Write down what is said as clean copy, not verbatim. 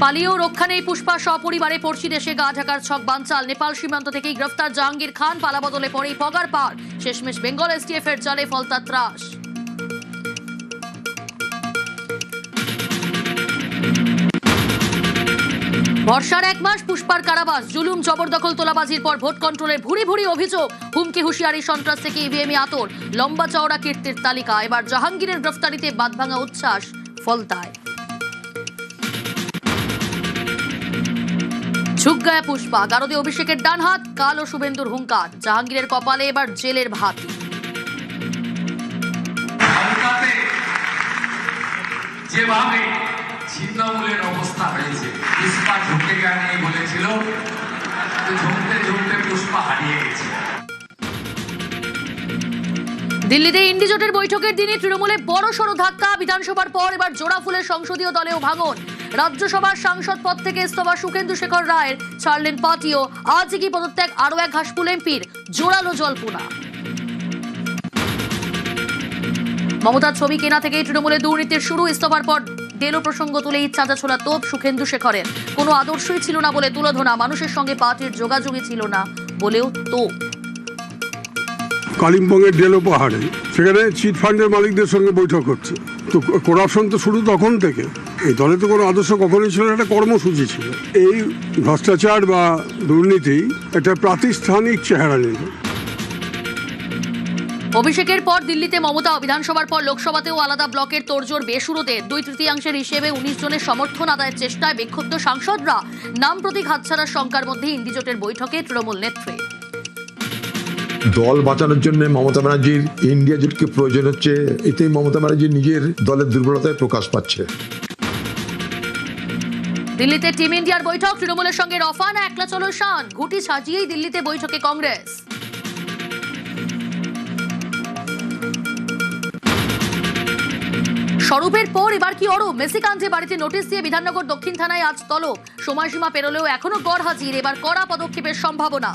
পালিয়েও রক্ষা নেই পুষ্পা, সপরিবারে পড়শি দেশে গা ঢাকার ছক বানচাল। নেপাল সীমান্ত থেকেই গ্রেফতার জাহাঙ্গীর খান, পালা বদলে পরেই পগার পার। শেষমেশ বেঙ্গল এসটিএফ এর জালে ফলতা ত্রাস। বর্ষার এক মাস পুষ্পার কারাবাস, জুলুম, জবরদখল, তোলাবাজির পর ভোট কন্ট্রোলের ভুরি ভুরি অভিযোগ। হুমকি হুঁশিয়ারি, সন্ত্রাস থেকে ইভিএমে আতর, লম্বা চওড়া কীর্তির তালিকা। এবার জাহাঙ্গীরের গ্রেফতারিতে বাঁধভাঙা উচ্ছ্বাস ফলতায়। ঝুঁকগায়া পুষ্পা, গারদে অভিষেকের ডান হাত, কাল ও শুভেন্দুর হুঙ্কার। জাহাঙ্গীরের কপালে এবার জেলের ভাত। যেভাবে ছিন্নমূলের অবস্থা হয়েছে, পুষ্পা ঝুঁকে গেছে বলেছিল, ঝুঁকতে ঝুঁকতে পুষ্পা হারিয়ে গেছে। দিল্লিতে ইন্ডি জোটের বৈঠকের দিনে তৃণমূলে বড় সড় ধাক্কা। বিধানসভার পর এবার জোড়াফুলের সংসদীয় দলেও ভাঙন। রাজ্যসভার সাংসদ পদ থেকে ইস্তফা শুভেন্দু শেখর রায়ের, ছাড়লেন পার্টিও। আজই কি পদত্যাগ আরও এক ঘাসফুল এমপির? জোরালো জল্পনা। মমতার ছবি কেনা থেকেই তৃণমূলে দুর্নীতির শুরু। ইস্তফার পর ডেলো প্রসঙ্গ তুলেই চাঁচা ছোলা তোপ শুভেন্দু শেখরের। কোনো আদর্শই ছিল না বলে তুলোধনা, মানুষের সঙ্গে পার্টির যোগাযোগই ছিল না বলেও তোপ। কালিম্পংয়ের ডেলো পাহাড়ে সেখানে চিটফান্ডের মালিকদের সঙ্গে বৈঠক হচ্ছে। তো করাপশন তো শুরু তখন থেকে। এই দলে তো কোনো আদর্শ কখনোই ছিল না, একটা কর্মসূচি ছিল। এই ভ্রষ্টাচার বা দুর্নীতি একটা প্রাতিষ্ঠানিক চেহারা নিল। অভিষেকের পর দিল্লিতে মমতা, বিধানসভার পর লোকসভাতেও আলাদা ব্লকের তোড়জোড় বেসুরোদের। 2/3 হিসেবে 19 জনের সমর্থন আদায়ের চেষ্টায় বিক্ষুব্ধ সাংসদরা। নাম প্রতীক হাতছাড়ার শঙ্কার মধ্যে ইন্ডি জোটের বৈঠকে তৃণমূল নেত্রী। দল বাঁচানোর জন্য মমতা ব্যানার্জির ইন্ডিয়া জোটকে প্রয়োজন হচ্ছে। এতেই মমতা ব্যানার্জি নিজের দলের দুর্বলতায় প্রকাশ পাচ্ছে। দিল্লিতে টিম ইন্ডিয়ার বৈঠক, তৃণমূলের সঙ্গে রফা না একলা চলো শান। ঘুটি সাজিয়েই দিল্লিতে বৈঠকে কংগ্রেস। স্বরূপের পর এবার কি অরূপ? মেসি কাণ্ডে বাড়িতে নোটিশ দিয়ে বিধাননগর দক্ষিণ থানায় আজ তলব। সময়সীমা পেরোলেও এখনো গড়হাজির। এবার কড়া পদক্ষেপের সম্ভাবনা।